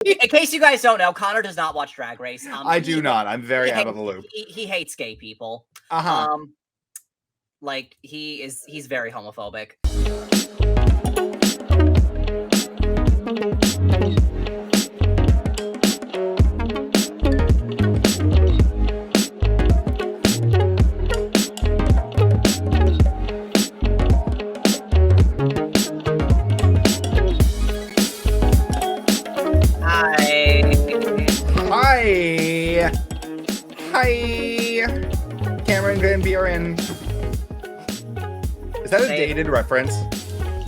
In case you guys don't know, Connor does not watch Drag Race. I do not. I'm very out of the loop. He hates gay people. Like he's very homophobic. Hi, Cameron Van Buren. Is that a dated reference?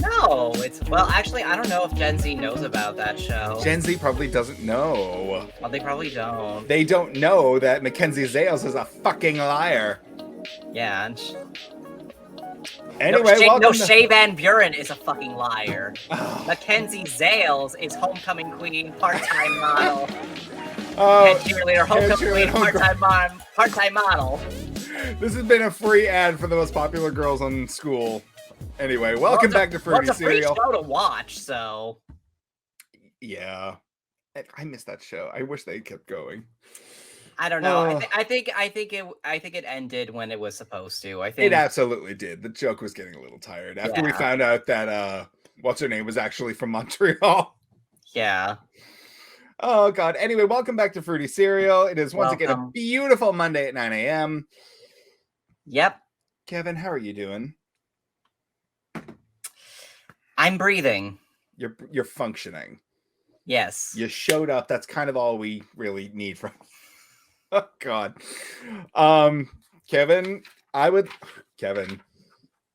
No, well, actually, I don't know if Gen Z knows about that show. Gen Z probably doesn't know. Well, they probably don't. They don't know that Mackenzie Zales is a fucking liar. Yeah. Anyway, welcome. Shay Van Buren is a fucking liar. Mackenzie Zales is homecoming queen, part-time model. Head cheerleader, homecoming queen, part-time model. This has been a free ad for the most popular girls on school. Anyway, welcome back to Fruity Cereal. It's a free show to watch, so. Yeah, I missed that show. I wish they kept going. I don't know. I think it ended when it was supposed to. I think it absolutely did. The joke was getting a little tired after we found out that what's her name was actually from Montreal. Yeah. Oh God. Anyway, welcome back to Fruity Cereal. It is once again a beautiful Monday at 9 a.m. Yep. Kevin, how are you doing? I'm breathing. You're functioning. Yes. You showed up. That's kind of all we really need from. Oh God. Kevin, I want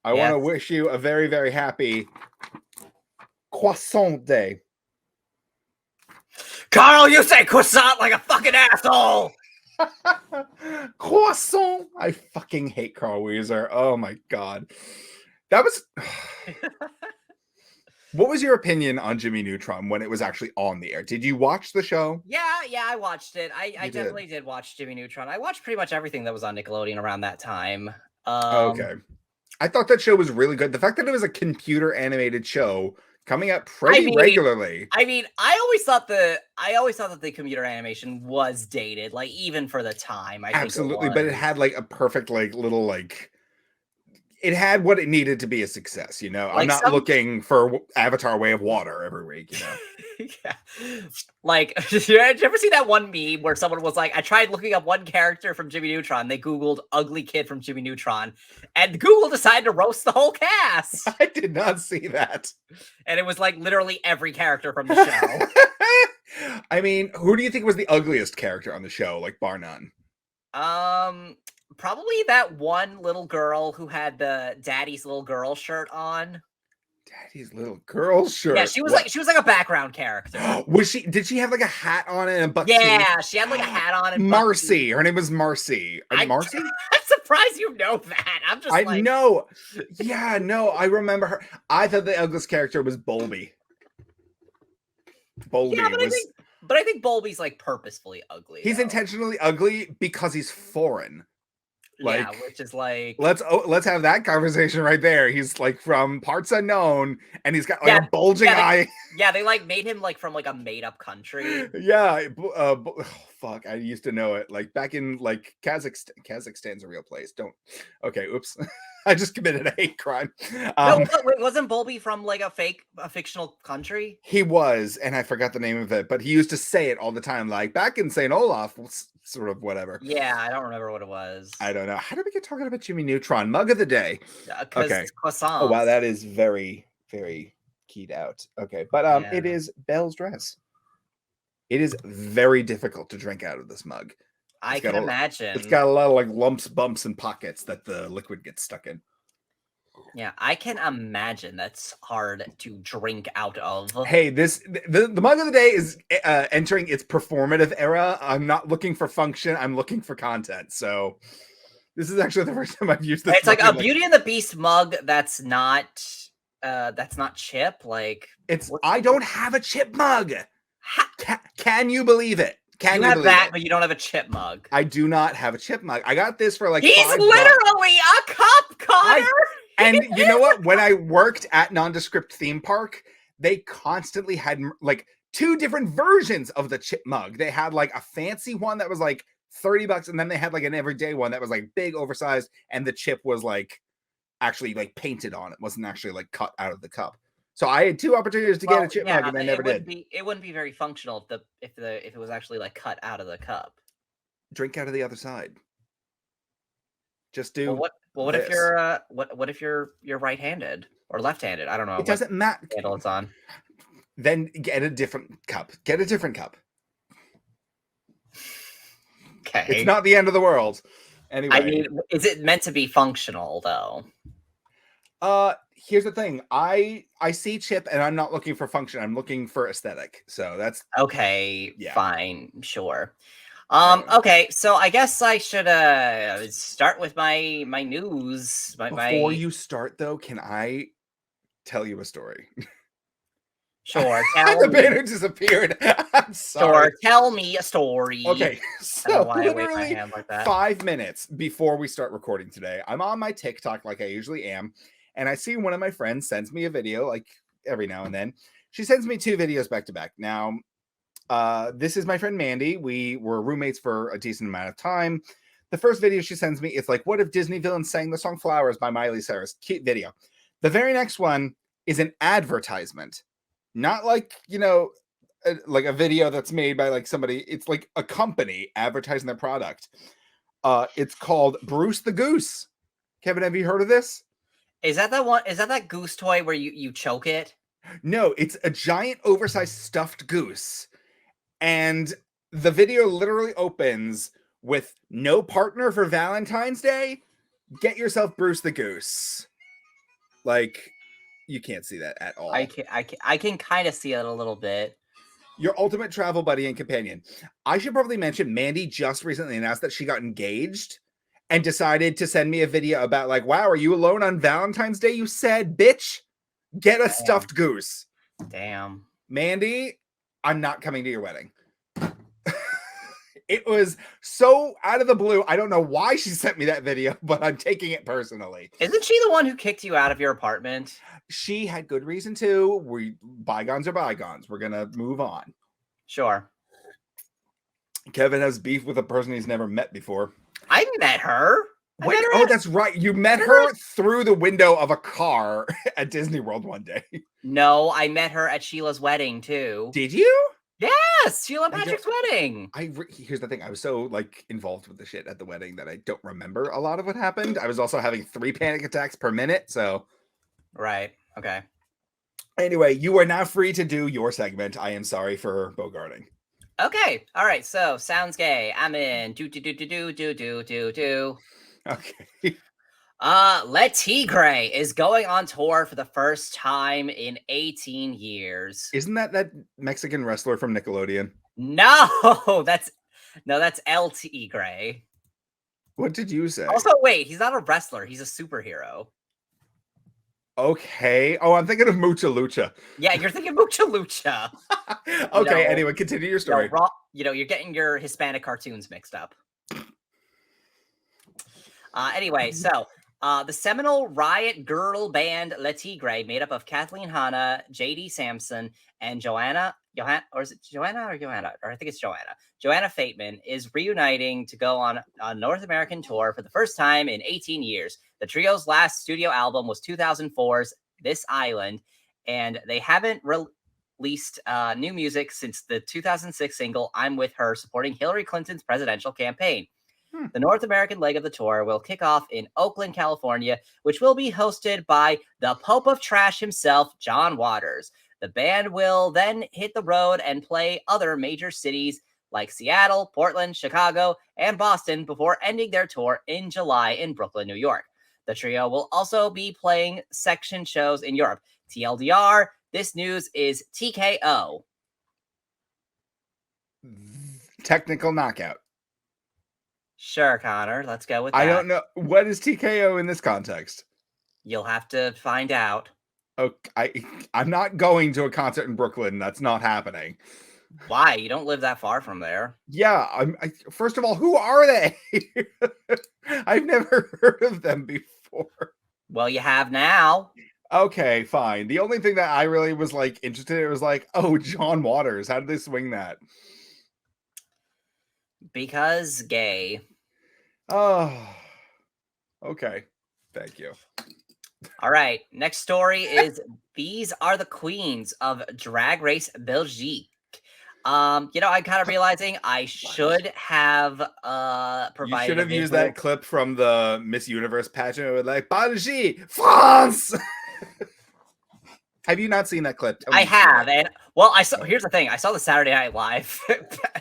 to wish you a very, very happy croissant day. Carl, you say croissant like a fucking asshole. Croissant. I fucking hate Carl Weezer. Oh my God. That was. What was your opinion on Jimmy Neutron when it was actually on the air? Did you watch the show? Yeah, I watched it. I definitely did watch Jimmy Neutron. I watched pretty much everything that was on Nickelodeon around that time. Okay. I thought that show was really good. The fact that it was a computer animated show coming up pretty regularly. I mean, I always thought that the computer animation was dated, like even for the time. Absolutely, but it had like a perfect little it had what it needed to be a success, you know. Like I'm not looking for Avatar Way of Water every week, you know. Yeah. Like, did you ever see that one meme where someone was like, I tried looking up one character from Jimmy Neutron. They Googled ugly kid from Jimmy Neutron, and Google decided to roast the whole cast. I did not see that. And it was like literally every character from the show. I mean, who do you think was the ugliest character on the show, like bar none? Probably that one little girl who had the Daddy's Little Girl shirt on. Daddy's Little Girl shirt. Yeah, she was like a background character. Did she have like a hat on and a butt? Yeah, she had like a hat on and Marcy. Her name was Marcy. Marcy? I'm surprised you know that. I know. Yeah, no, I remember her. I thought the ugliest character was Bolby. Yeah, but I think Bolby's like purposefully ugly. He's intentionally ugly because he's foreign. Like, yeah, which is like let's have that conversation right there. He's like from parts unknown, and he's got like a bulging eye. Yeah, they like made him like from like a made up country. Yeah, fuck, I used to know it. Like back in like Kazakhstan. Kazakhstan's a real place. Okay, oops. I just committed a hate crime. No, wasn't Bolby from like a fictional country? He was, and I forgot the name of it, but he used to say it all the time, like back in St. Olaf, sort of whatever. Yeah, I don't remember what it was. I don't know. How did we get talking about Jimmy Neutron? Mug of the day. Okay. Croissant. Oh wow, that is very, very keyed out. Okay, but it is Belle's dress. It is very difficult to drink out of this mug. I can imagine. It's got a lot of like lumps, bumps, and pockets that the liquid gets stuck in. Yeah, I can imagine that's hard to drink out of. Hey, the mug of the day is entering its performative era. I'm not looking for function. I'm looking for content. So this is actually the first time I've used this. It's like a Beauty and the Beast mug that's not chip. Like I don't have a chip mug. Can you believe it? You have that, but you don't have a chip mug. I do not have a chip mug. I got this for like He's $5. Literally a cup, Connor! And you know what? When I worked at Nondescript Theme Park, they constantly had like 2 different versions of the chip mug. They had like a fancy one that was like $30, and then they had like an everyday one that was like big, oversized, and the chip was like actually like painted on. It wasn't actually like cut out of the cup. So I had 2 opportunities to get a chip mug, and I never did. It wouldn't be very functional if it was actually like cut out of the cup. Drink out of the other side. Just do. What if you're what if you're right-handed or left-handed? I don't know. It doesn't matter. Handle it's on. Then get a different cup. Get a different cup. Okay. It's not the end of the world. Anyway. I mean, is it meant to be functional though? Here's the thing. I see chip and I'm not looking for function. I'm looking for aesthetic. So that's okay. Yeah. Fine. Sure. Okay, so I guess I should start with my news. Before you start though, can I tell you a story? Sure. The banner disappeared. I'm sorry. Sure, tell me a story. Okay, so literally like 5 minutes before we start recording today, I'm on my TikTok like I usually am, and I see one of my friends sends me a video like every now and then. She sends me 2 videos back to back. Now, this is my friend Mandy. We were roommates for a decent amount of time. The first video she sends me, it's like, what if Disney villains sang the song Flowers by Miley Cyrus? Cute video. The very next one is an advertisement. Not like, you know, like a video that's made by like somebody. It's like a company advertising their product. It's called Bruce the Goose. Kevin, have you heard of this? Is that the one? Is that that goose toy where you choke it? No, it's a giant oversized stuffed goose. And the video literally opens with no partner for Valentine's Day. Get yourself Bruce the Goose. Like, you can't see that at all. I can kind of see it a little bit. Your ultimate travel buddy and companion. I should probably mention Mandy just recently announced that she got engaged and decided to send me a video about like, wow, are you alone on Valentine's Day? You said, bitch, get a stuffed goose. Damn. Mandy, I'm not coming to your wedding. It was so out of the blue. I don't know why she sent me that video, but I'm taking it personally. Isn't she the one who kicked you out of your apartment? She had good reason to. Bygones are bygones. We're going to move on. Sure. Kevin has beef with a person he's never met before. I met her. Wait, that's right. You met her through the window of a car at Disney World one day. No, I met her at Sheila's wedding too. Did you? Yes, Sheila and Patrick's wedding. Here's the thing. I was so like involved with the shit at the wedding that I don't remember a lot of what happened. I was also having 3 panic attacks per minute. So, right. Okay. Anyway, you are now free to do your segment. I am sorry for bogarting. Okay. All right. So sounds gay. I'm in. Do. Okay. Le Tigre is going on tour for the first time in 18 years. Isn't that Mexican wrestler from Nickelodeon? No, that's El Tigre. What did you say? Also, wait, he's not a wrestler. He's a superhero. Okay. Oh, I'm thinking of Mucha Lucha. Yeah, you're thinking Mucha Lucha. Okay. Anyway, continue your story. You're getting your Hispanic cartoons mixed up. Anyway, so the seminal riot girl band Le Tigre, made up of Kathleen Hanna, J.D. Sampson, and Joanna, or is it Joanna or Joanna? Or I think it's Joanna. Joanna Fateman is reuniting to go on a North American tour for the first time in 18 years. The trio's last studio album was 2004's This Island, and they haven't released new music since the 2006 single I'm With Her, supporting Hillary Clinton's presidential campaign. The North American leg of the tour will kick off in Oakland, California, which will be hosted by the Pope of Trash himself, John Waters. The band will then hit the road and play other major cities like Seattle, Portland, Chicago, and Boston before ending their tour in July in Brooklyn, New York. The trio will also be playing section shows in Europe. TLDR, this news is TKO. Technical knockout. Sure, Connor. Let's go with that. I don't know. What is TKO in this context? You'll have to find out. Okay, I'm not going to a concert in Brooklyn. That's not happening. Why? You don't live that far from there. Yeah. First of all, who are they? I've never heard of them before. Well, you have now. Okay, fine. The only thing that I really was like interested in was like, oh, John Waters. How did they swing that? Because gay. Oh, okay. Thank you. All right. Next story is these are the queens of Drag Race Belgique. I'm kind of realizing I should have provided. You should have used that clip from the Miss Universe pageant with like Belgique, France. Have you not seen that clip? I have, and well, I saw. Here's the thing: I saw the Saturday Night Live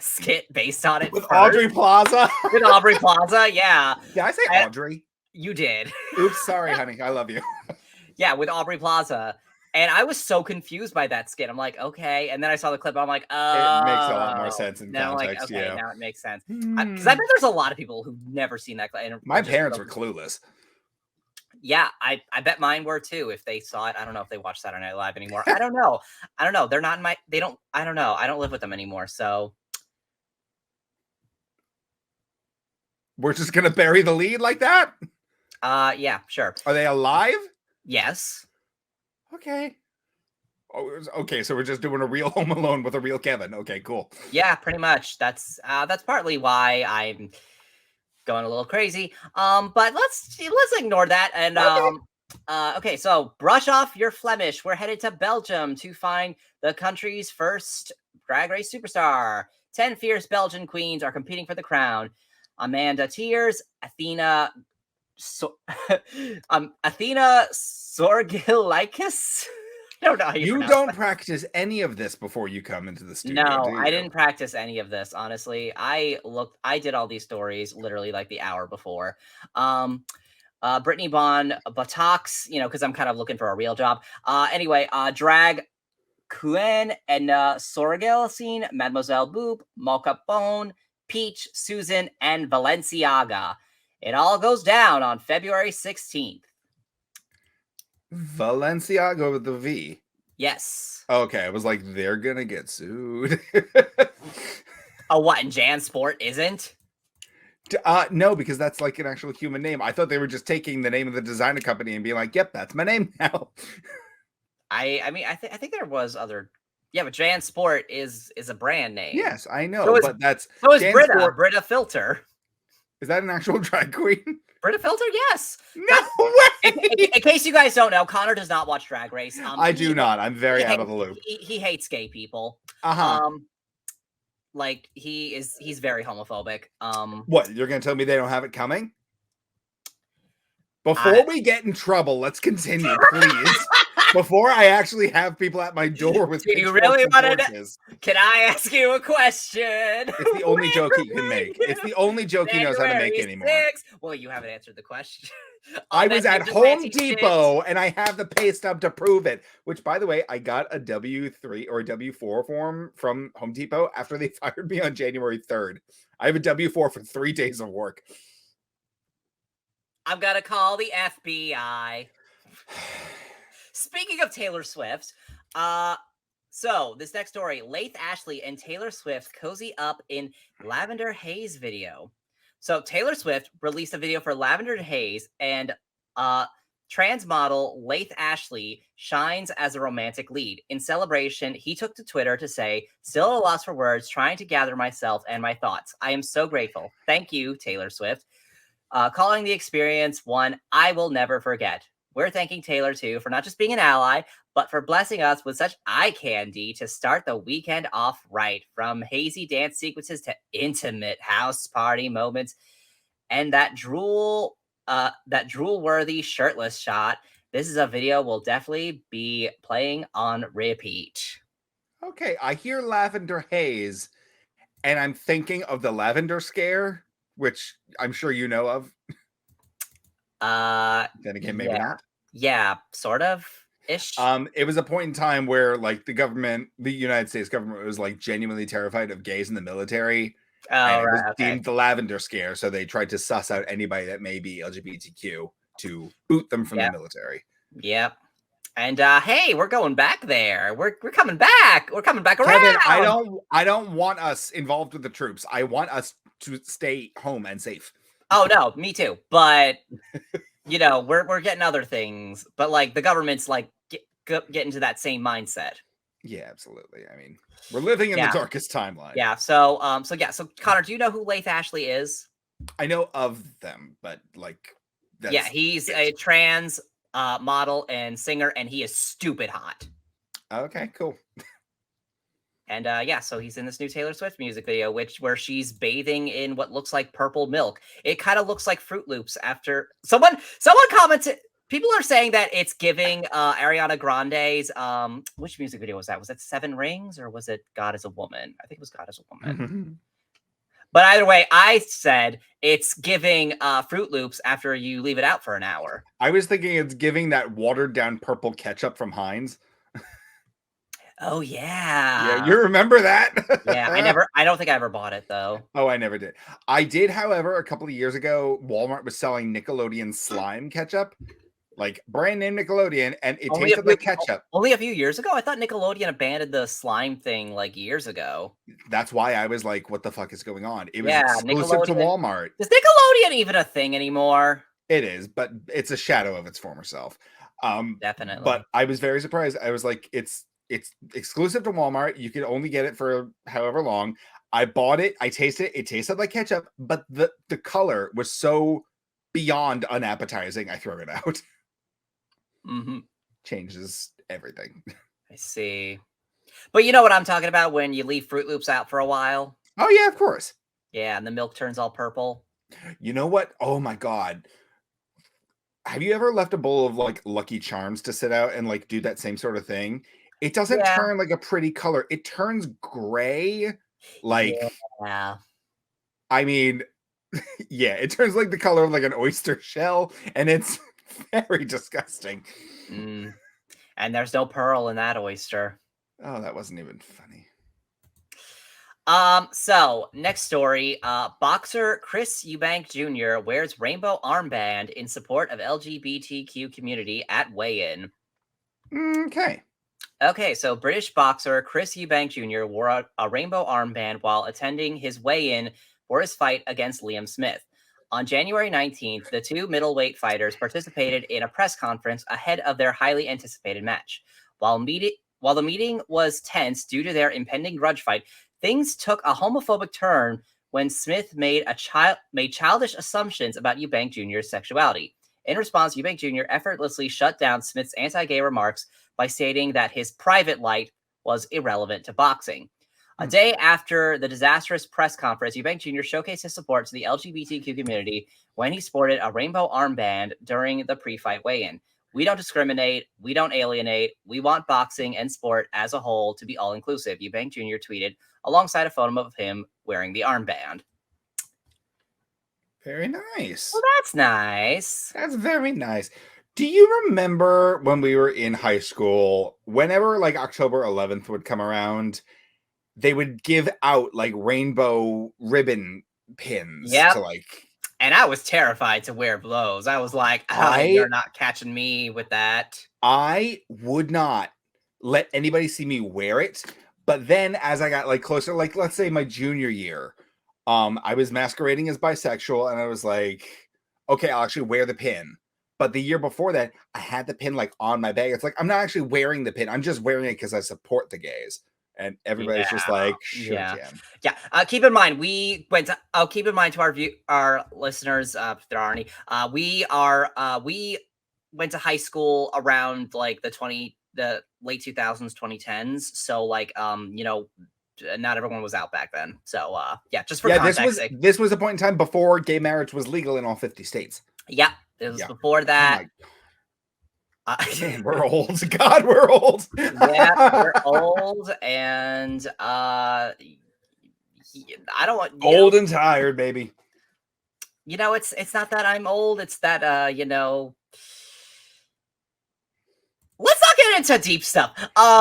skit based on it with Aubrey Plaza. With Aubrey Plaza, yeah. Did I say Audrey? You did. Oops, sorry, honey. I love you. Yeah, with Aubrey Plaza. And I was so confused by that skit. I'm like, okay. And then I saw the clip. I'm like, oh. It makes a lot more sense in context. Like, okay, yeah. Now it makes sense. Because I bet there's a lot of people who've never seen that clip. My parents were clueless. Yeah, I bet mine were too if they saw it. I don't know if they watch Saturday Night Live anymore. I don't know. They're not in my, they don't, I don't know. I don't live with them anymore. So. We're just going to bury the lead like that? Yeah, sure. Are they alive? Yes. Okay. Oh, okay, so we're just doing a real Home Alone with a real Kevin. Okay, cool. Yeah, pretty much. That's partly why I'm going a little crazy. But let's ignore that. And okay, so brush off your Flemish. We're headed to Belgium to find the country's first Drag Race superstar. 10 fierce Belgian queens are competing for the crown. Amanda Tears, Athena Sorgilikis. I don't know how you don't practice any of this before you come into the studio. No, I didn't practice any of this, honestly. I did all these stories literally like the hour before. Brittany Bon Botox, because I'm kind of looking for a real job. Anyway, drag Kuen and Sorgel scene, Mademoiselle Boop, Mocha Bone, Peach, Susan, and Valenciaga. It all goes down on February 16th. Valenciaga with the V. Yes. Okay, I was like, they're gonna get sued. Oh, what? And Jan Sport isn't? No, because that's like an actual human name. I thought they were just taking the name of the designer company and being like, "Yep, that's my name now." I mean, I think there was other. Yeah, but Jan Sport is a brand name. Yes, I know, but that's so is Britta Filter. Is that an actual drag queen? Britta Filter, yes. No way. In case you guys don't know, Connor does not watch Drag Race. I do not. I'm very out of the loop. He hates gay people. Like he's very homophobic. What? You're gonna tell me they don't have it coming? Before we get in trouble, let's continue, please. Before I actually have people at my door with do you really want to? Can I ask you a question? It's the only joke he can make. It's the only joke he knows how to make anymore. Well, you haven't answered the question. I was at Home Depot and I have the pay stub to prove it. Which, by the way, I got a W3 or a W4 form from Home Depot after they fired me on January 3rd. I have a W4 for 3 days of work. I'm gonna call the FBI. Speaking of Taylor Swift, so this next story, Laith Ashley and Taylor Swift cozy up in Lavender Haze video. So Taylor Swift released a video for Lavender Haze, and trans model Laith Ashley shines as a romantic lead. In celebration, he took to Twitter to say, "Still at a loss for words, trying to gather myself and my thoughts. I am so grateful. Thank you, Taylor Swift. Calling the experience one I will never forget. We're thanking Taylor, too, for not just being an ally, but for blessing us with such eye candy to start the weekend off right, from hazy dance sequences to intimate house party moments, and that drool-worthy shirtless shot. This is a video we'll definitely be playing on repeat." Okay, I hear Lavender Haze, and I'm thinking of the Lavender Scare, which I'm sure you know of. Then again, maybe not. Yeah, sort of ish. It was a point in time where like the United States government was like genuinely terrified of gays in the military. Oh, and it was deemed the Lavender Scare, so they tried to suss out anybody that may be LGBTQ to boot them from the military. Yep. And hey, we're going back there. We're coming back. We're coming back around. Kevin, I don't want us involved with the troops. I want us to stay home and safe. Oh no, me too. But you know, we're getting other things, but like the government's like get into that same mindset. Yeah, absolutely. I mean, we're living in the darkest timeline. Yeah. So so Connor, do you know who Laith Ashley is? I know of them, but like, he's a trans model and singer, and he is stupid hot. Okay, cool. And so he's in this new Taylor Swift music video, where she's bathing in what looks like purple milk. It kind of looks like Fruit Loops. After someone commented, people are saying that it's giving Ariana Grande's which music video was that? Was that Seven Rings or was it God is a Woman? I think it was God is a Woman. But either way, I said it's giving Fruit Loops after you leave it out for an hour. I was thinking it's giving that watered down purple ketchup from Heinz. Oh yeah. Yeah, you remember that? Yeah, I don't think I ever bought it though. Oh, I never did. I did, however, a couple of years ago, Walmart was selling Nickelodeon slime ketchup. Like brand name Nickelodeon, and it tasted like ketchup. Only a few years ago? I thought Nickelodeon abandoned the slime thing like years ago. That's why I was like, what the fuck is going on? It was exclusive to Walmart. Is Nickelodeon even a thing anymore? It is, but it's a shadow of its former self. Definitely. But I was very surprised. I was like, it's exclusive to Walmart. You could only get it for however long. I bought it. I tasted it. It tasted like ketchup, but the color was so beyond unappetizing. I threw it out. Changes everything. I see. But you know what I'm talking about when you leave Fruit Loops out for a while? Oh, yeah, of course. Yeah, and the milk turns all purple. You know what? Oh, my God. Have you ever left a bowl of like Lucky Charms to sit out and like do that same sort of thing? It doesn't turn like a pretty color. It turns gray. Like, I mean, yeah, it turns like the color of like an oyster shell, and it's very disgusting. And there's no pearl in that oyster. Oh, that wasn't even funny. So next story, boxer Christ Eubank Jr. wears rainbow armband in support of LGBTQ community at weigh-in. Okay, so British boxer Christ Eubank Jr. wore a rainbow armband while attending his weigh-in for his fight against Liam Smith. On January 19th, the two middleweight fighters participated in a press conference ahead of their highly anticipated match. While the meeting was tense due to their impending grudge fight, things took a homophobic turn when Smith made childish assumptions about Eubank Jr.'s sexuality. In response, Eubank Jr. effortlessly shut down Smith's anti-gay remarks by stating that his private life was irrelevant to boxing. A day after the disastrous press conference, Eubank Jr. showcased his support to the LGBTQ community when he sported a rainbow armband during the pre-fight weigh-in. We don't discriminate. We don't alienate. We want boxing and sport as a whole to be all-inclusive, Eubank Jr. tweeted alongside a photo of him wearing the armband. Very nice. Well, that's nice. That's very nice. Do you remember when we were in high school, whenever like October 11th would come around, they would give out like rainbow ribbon pins to like... And I was terrified to wear those. I was like, you're not catching me with that. I would not let anybody see me wear it. But then as I got like closer, like let's say my junior year, I was masquerading as bisexual and I was like, okay, I'll actually wear the pin. But the year before that, I had the pin like on my bag. It's like, I'm not actually wearing the pin. I'm just wearing it because I support the gays. And everybody's just like, sure, keep in mind, we went to, keep in mind to our listeners, there aren't any, we went to high school around like the late 2000s, 2010s. So like, you know, not everyone was out back then. So just for context. This was a point in time before gay marriage was legal in all 50 states. Yeah, it was before that. Man, we're old. God, we're old. Yeah, we're old, and I don't want old and tired, baby. You know, it's not that I'm old. It's that you know. Let's not get into deep stuff.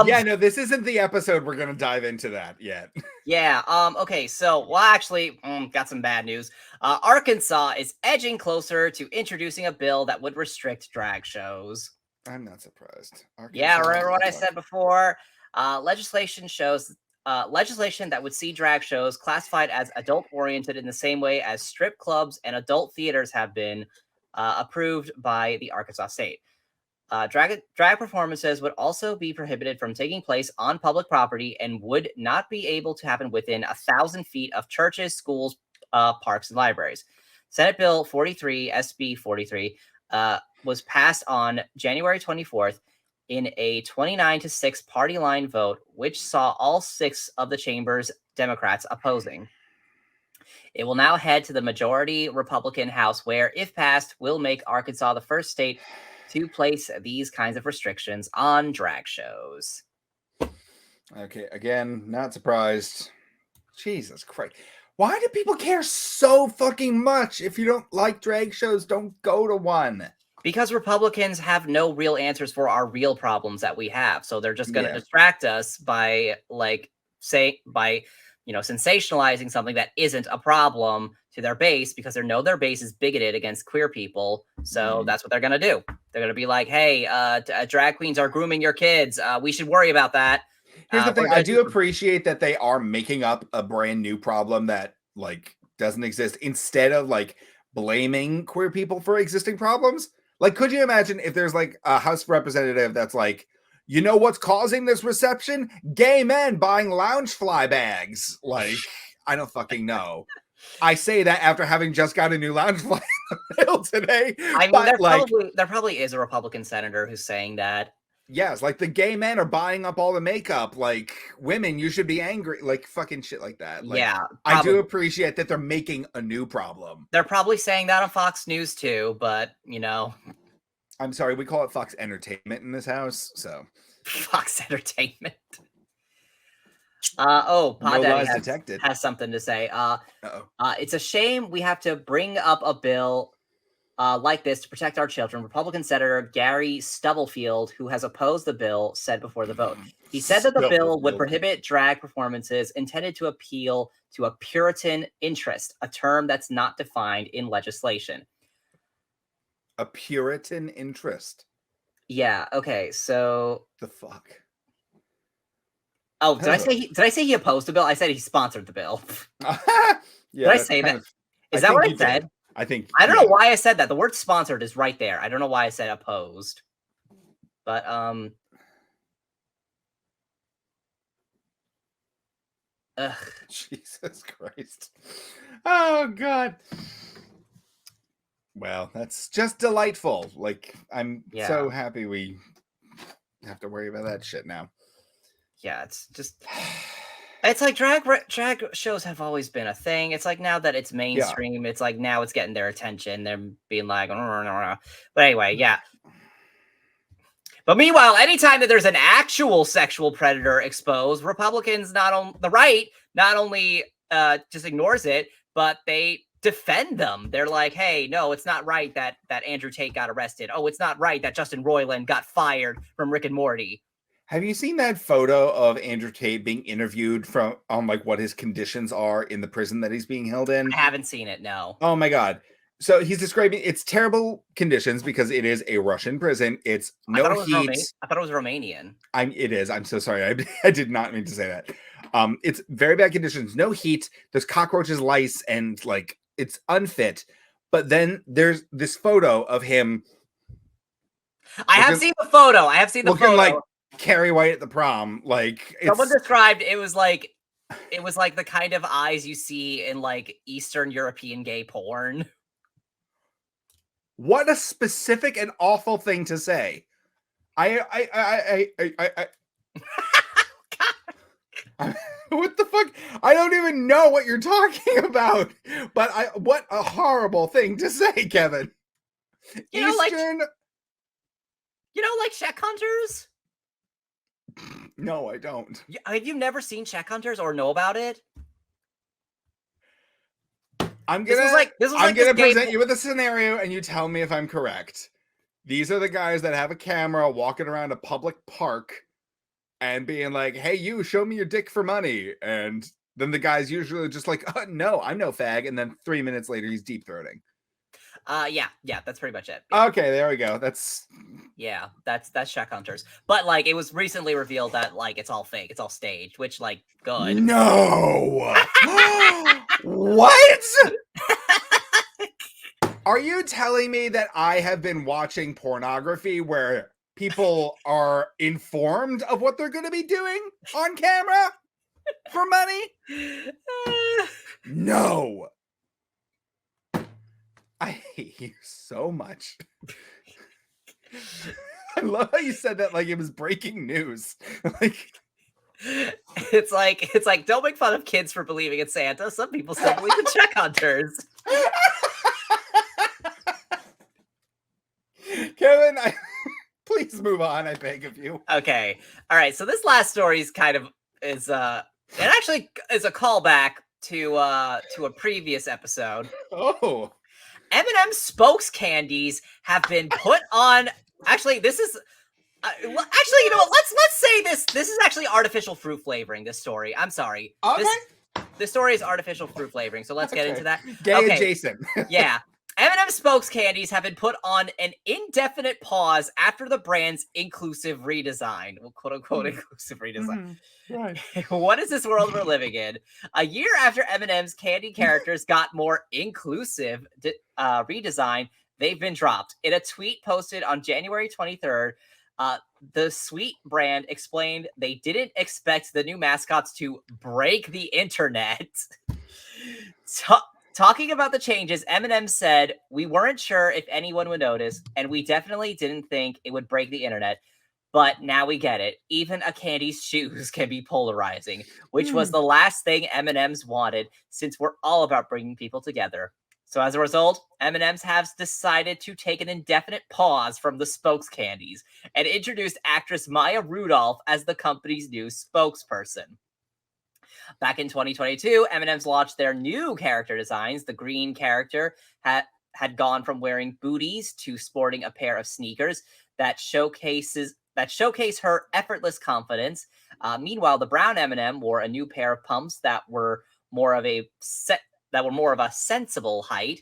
Yeah, no, this isn't the episode we're gonna dive into that yet. Yeah. Okay. So, well, actually, got some bad news. Arkansas is edging closer to introducing a bill that would restrict drag shows. I'm not surprised. Yeah, remember what I said before? Legislation that would see drag shows classified as adult-oriented in the same way as strip clubs and adult theaters have been approved by the Arkansas state. Drag performances would also be prohibited from taking place on public property and would not be able to happen within 1,000 feet of churches, schools, parks, and libraries. Senate Bill 43, SB 43, was passed on January 24th in a 29-6 party line vote, which saw all 6 of the chamber's Democrats opposing. It will now head to the majority Republican House, where, if passed, will make Arkansas the first state to place these kinds of restrictions on drag shows. Okay, again, not surprised. Jesus Christ. Why do people care so fucking much? If you don't like drag shows, don't go to one. Because Republicans have no real answers for our real problems that we have. So they're just going to distract us by, sensationalizing something that isn't a problem to their base, because they know their base is bigoted against queer people. So that's what they're going to do. They're going to be like, hey, drag queens are grooming your kids. We should worry about that. Here's the thing. I do appreciate that they are making up a brand new problem that doesn't exist, instead of blaming queer people for existing problems. Could you imagine if there's a House representative that's like, you know what's causing this reception? Gay men buying Loungefly bags. I don't fucking know. I say that after having just got a new Loungefly mail today. I mean, there probably is a Republican senator who's saying that. Yes, the gay men are buying up all the makeup. Women, you should be angry. Fucking shit like that. Yeah. I do appreciate that they're making a new problem. They're probably saying that on Fox News too, but, I'm sorry, we call it Fox Entertainment in this house, so. Fox Entertainment. Pod Daddy has something to say. It's a shame we have to bring up a bill like this to protect our children. Republican Senator Gary Stubblefield, who has opposed the bill, said before the vote. He said that the bill would prohibit drag performances intended to appeal to a Puritan interest, a term that's not defined in legislation. A Puritan interest? Yeah, okay, so... The fuck? Oh, did I say he opposed the bill? I said he sponsored the bill. Did I say that? Is that what I said? I think. I don't know why I said that. The word sponsored is right there. I don't know why I said opposed. But Jesus Christ. Oh God. Well, that's just delightful. I'm so happy we have to worry about that shit now. Yeah, it's just... It's drag shows have always been a thing. It's now that it's mainstream, it's now it's getting their attention. They're being like, but anyway, yeah. But meanwhile, anytime that there's an actual sexual predator exposed, Republicans, the right, not only just ignores it, but they defend them. They're like, hey, no, it's not right that Andrew Tate got arrested. Oh, it's not right that Justin Roiland got fired from Rick and Morty. Have you seen that photo of Andrew Tate being interviewed on what his conditions are in the prison that he's being held in? I haven't seen it, no. Oh my God. So he's describing it's terrible conditions because it is a Russian prison. It's no heat. I thought it was Romanian. It is. I'm so sorry. I did not mean to say that. It's very bad conditions. No heat. There's cockroaches, lice, and it's unfit. But then there's this photo of him. I have seen the photo. Looking Carrie White at the prom. Someone described it was like the kind of eyes you see in Eastern European gay porn. What a specific and awful thing to say. What the fuck? I don't even know what you're talking about. But what a horrible thing to say, Kevin. Eastern. Check hunters? No, I don't. Have you never seen Check Hunters or know about it? I'm gonna present you with a scenario, and you tell me if I'm correct. These are the guys that have a camera walking around a public park and being like, "Hey, you, show me your dick for money." And then the guy's usually just like, "No, I'm no fag." And then 3 minutes later, he's deep throating. Yeah, that's pretty much it. Yeah. Okay, there we go. That's Check Hunters. But it was recently revealed that it's all fake, it's all staged, which good. No. What? Are you telling me that I have been watching pornography where people are informed of what they're going to be doing on camera for money? No. I hate you so much. I love how you said that like it was breaking news. Like it's like don't make fun of kids for believing in Santa. Some people still believe in check hunters. Kevin, please move on, I beg of you. Okay. All right. So this last story is kind of it actually is a callback to a previous episode. Oh. M&M spokescandies have been put on. Actually, this is actually, you know what? Let's say this is actually artificial fruit flavoring. This story. I'm sorry. Okay. This story is artificial fruit flavoring. So let's get into that. Gay adjacent. Yeah. M&M spokescandies have been put on an indefinite pause after the brand's inclusive redesign. Well, quote unquote inclusive redesign. Right. What is this world we're living in? A year after M&M's candy characters got more inclusive redesign, they've been dropped. In a tweet posted on January 23rd, the Sweet brand explained they didn't expect the new mascots to break the internet. Talking about the changes, M&M said, "We weren't sure if anyone would notice, and we definitely didn't think it would break the internet. But now we get it. Even a candy's shoes can be polarizing," which was the last thing M&M's wanted, since we're all about bringing people together. So as a result, M&M's has decided to take an indefinite pause from the spokescandies and introduced actress Maya Rudolph as the company's new spokesperson. Back in 2022, M&M's launched their new character designs. The green character had gone from wearing booties to sporting a pair of sneakers that showcase her effortless confidence. Meanwhile, the brown M&M wore a new pair of pumps that were more of a sensible height.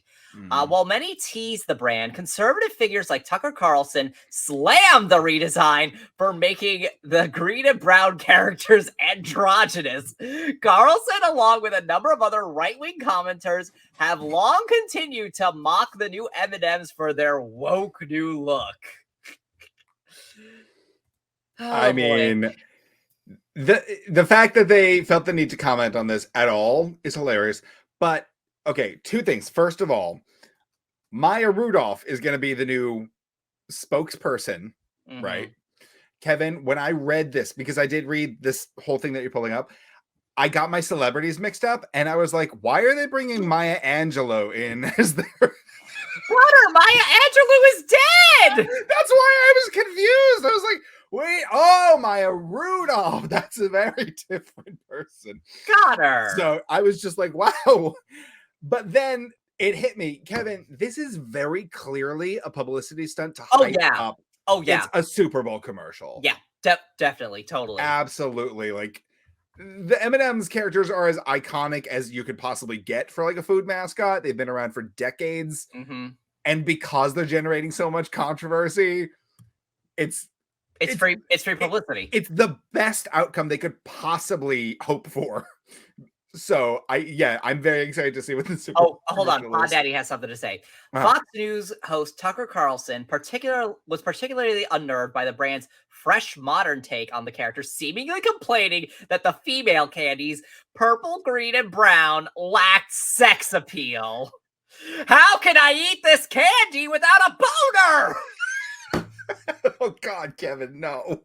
While many tease the brand, conservative figures like Tucker Carlson slammed the redesign for making the green and brown characters androgynous. Carlson, along with a number of other right-wing commenters, have long continued to mock the new M&Ms for their woke new look. I mean, the fact that they felt the need to comment on this at all is hilarious. But okay, two things. First of all, Maya Rudolph is going to be the new spokesperson, right? Kevin, when I read this, because I did read this whole thing that you're pulling up, I got my celebrities mixed up, and I was like, why are they bringing Maya Angelou in as their... Brother, Maya Angelou is dead! That's why I was confused. I was like, wait, oh, Maya Rudolph. That's a very different person. Got her. So I was just like, wow. But then it hit me. Kevin, this is very clearly a publicity stunt to hype up. Oh, yeah. It's a Super Bowl commercial. Yeah, definitely. Totally. Absolutely. Like, the M&M's characters are as iconic as you could possibly get for like a food mascot. They've been around for decades. And because they're generating so much controversy, it's free publicity. It's the best outcome they could possibly hope for. So I'm very excited to see what the Super Bowl hold on. Pod Daddy has something to say. Fox News host Tucker Carlson was particularly unnerved by the brand's fresh modern take on the character, seemingly complaining that the female candies, purple, green, and brown, lacked sex appeal. How can I eat this candy without a boner? Oh God, Kevin, no.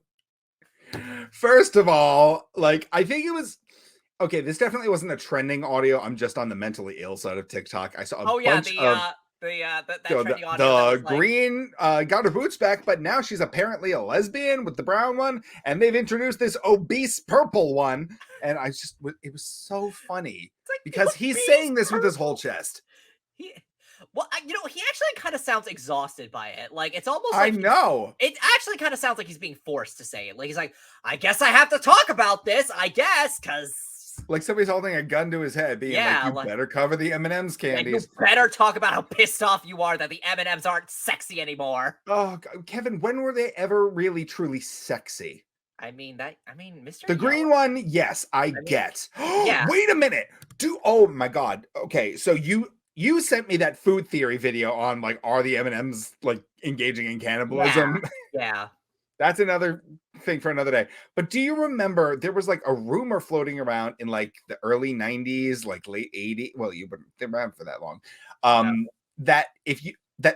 First of all, like, I think it was... Okay, this definitely wasn't a trending audio. I'm just on the mentally ill side of TikTok. I saw a bunch of the green got her boots back, but now she's apparently a lesbian with the brown one, and they've introduced this obese purple one, and it was so funny because he's saying this with his whole chest. He actually kind of sounds exhausted by it. Like, it's almost like... I know. It actually kind of sounds like he's being forced to say it. Like, he's like, I guess I have to talk about this, because... Like somebody's holding a gun to his head, being like, better cover the M&M's candies. You better talk about how pissed off you are that the M&M's aren't sexy anymore. Oh, God. Kevin, when were they ever really, truly sexy? Mr. The green one, yes, I get. Yeah. Wait a minute. Oh, my God. Okay, so you you sent me that food theory video on like, are the M&Ms like engaging in cannibalism? Yeah. That's another thing for another day. But do you remember there was like a rumor floating around in like the early 90s, like late 80s? Well, you've been around for that long. That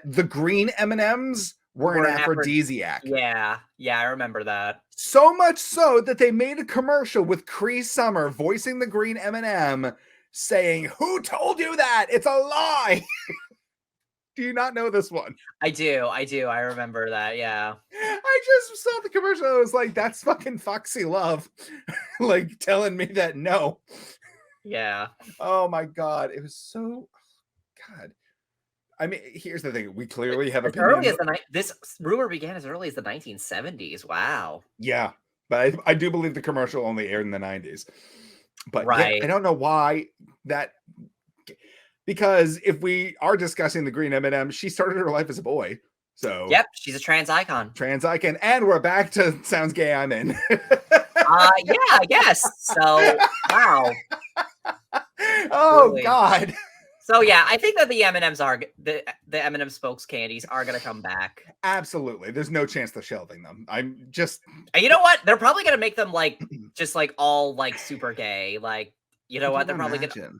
the green M&Ms were an aphrodisiac. Yeah, I remember that. So much so that they made a commercial with Cree Summer voicing the green M&M saying, "Who told you that? It's a lie." Do you not know this one? I do. I remember that. Yeah. I just saw the commercial. I was like, that's fucking Foxy Love. Like telling me that no. Yeah. Oh my God. It was so God. I mean, here's the thing. We clearly have opinions. This rumor began as early as the 1970s. Wow. Yeah. But I do believe the commercial only aired in the 90s. But right. Yeah, I don't know why that. Because if we are discussing the green M&M, she started her life as a boy. So yep, she's a trans icon. And we're back to Sounds Gay, I'm in. Yeah, I guess. So wow. Oh really. God. So yeah, I think that the M&Ms are the M&M spokes candies are gonna come back. Absolutely. There's no chance they're shelving them. I'm just you know what? They're probably gonna make them like just like all like super gay. Like, you know what? They're probably gonna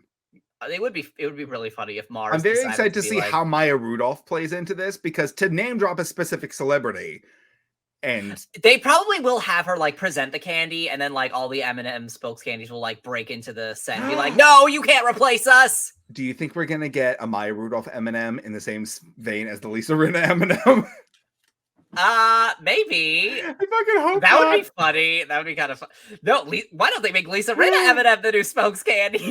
it would be really funny if Mars. I'm very excited to see how Maya Rudolph plays into this, because to name drop a specific celebrity, and they probably will have her like present the candy, and then like all the M&M spokes candies will like break into the set and be like, "No, you can't replace us." Do you think we're gonna get a Maya Rudolph M&M in the same vein as the Lisa Rinna M&M? Maybe. I fucking hope that would be funny. That would be kind of fun. No, why don't they make Lisa Rinna M&M the new spokes candy?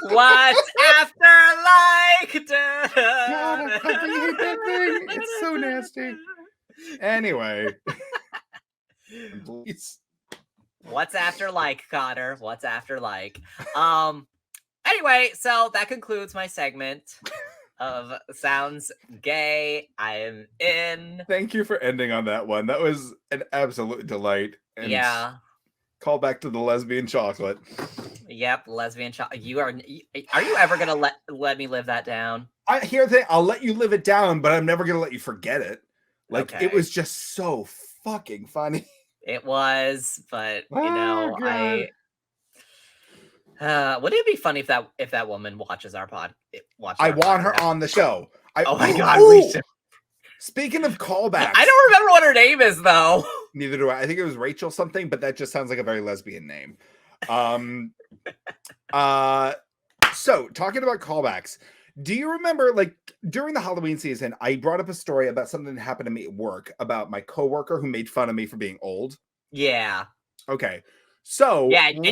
What's after like? God, I fucking hate that thing. It's so nasty. Anyway, please. What's after like, Connor? What's after like? Anyway, so that concludes my segment of Sounds Gay, I'm in. Thank you for ending on that one. That was an absolute delight. And yeah. Call back to the lesbian chocolate. Yep, lesbian chocolate. Are you ever gonna let me live that down? I'll let you live it down, but I'm never gonna let you forget it. Like It was just so fucking funny. It was, but you know, God. Would it be funny if that woman watches our pod? I want her on the show. Oh my God, we should. Speaking of callbacks, I don't remember what her name is though. Neither do I. I think it was Rachel something, but that just sounds like a very lesbian name. So talking about callbacks, do you remember like during the Halloween season, I brought up a story about something that happened to me at work about my coworker who made fun of me for being old? Yeah. Okay. So yeah, and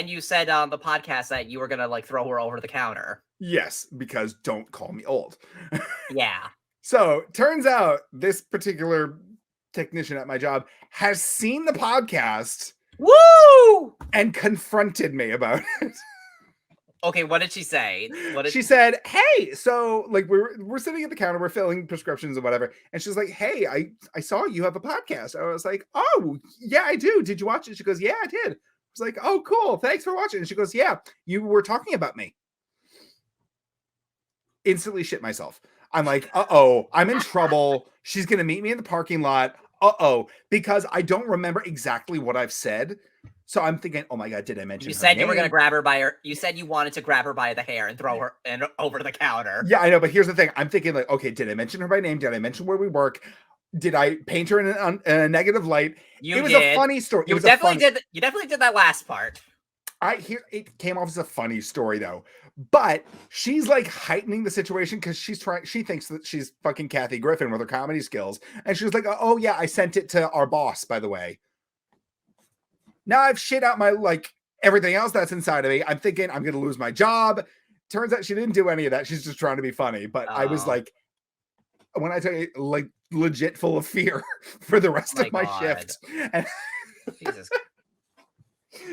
you said on the podcast that you were gonna like throw her over the counter. Yes, because don't call me old. Yeah. So turns out this particular technician at my job has seen the podcast. Woo! And confronted me about it. Okay, what did she say? She said, "Hey, so like we're sitting at the counter, we're filling prescriptions and whatever." And she's like, "Hey, I saw you have a podcast." I was like, "Oh, yeah, I do. Did you watch it?" She goes, "Yeah, I did." I was like, "Oh, cool. Thanks for watching." And she goes, "Yeah, you were talking about me." Instantly shit myself. I'm like, "Uh-oh, I'm in trouble. She's going to meet me in the parking lot." Uh-oh, because I don't remember exactly what I've said. So I'm thinking, oh my God, did I mention you said you were going to grab her by her. You said you wanted to grab her by the hair and throw her over the counter. Yeah, I know. But here's the thing. I'm thinking like, okay, did I mention her by name? Did I mention where we work? Did I paint her in a negative light? It was a funny story. You definitely did that last part. It came off as a funny story though. But she's like heightening the situation because she thinks that she's fucking Kathy Griffin with her comedy skills. And she was like, oh yeah, I sent it to our boss, by the way. Now I've shit out my, like, everything else that's inside of me. I'm thinking I'm going to lose my job. Turns out she didn't do any of that. She's just trying to be funny. But I was like, when I tell you, like, legit full of fear for the rest of my shift. And Jesus.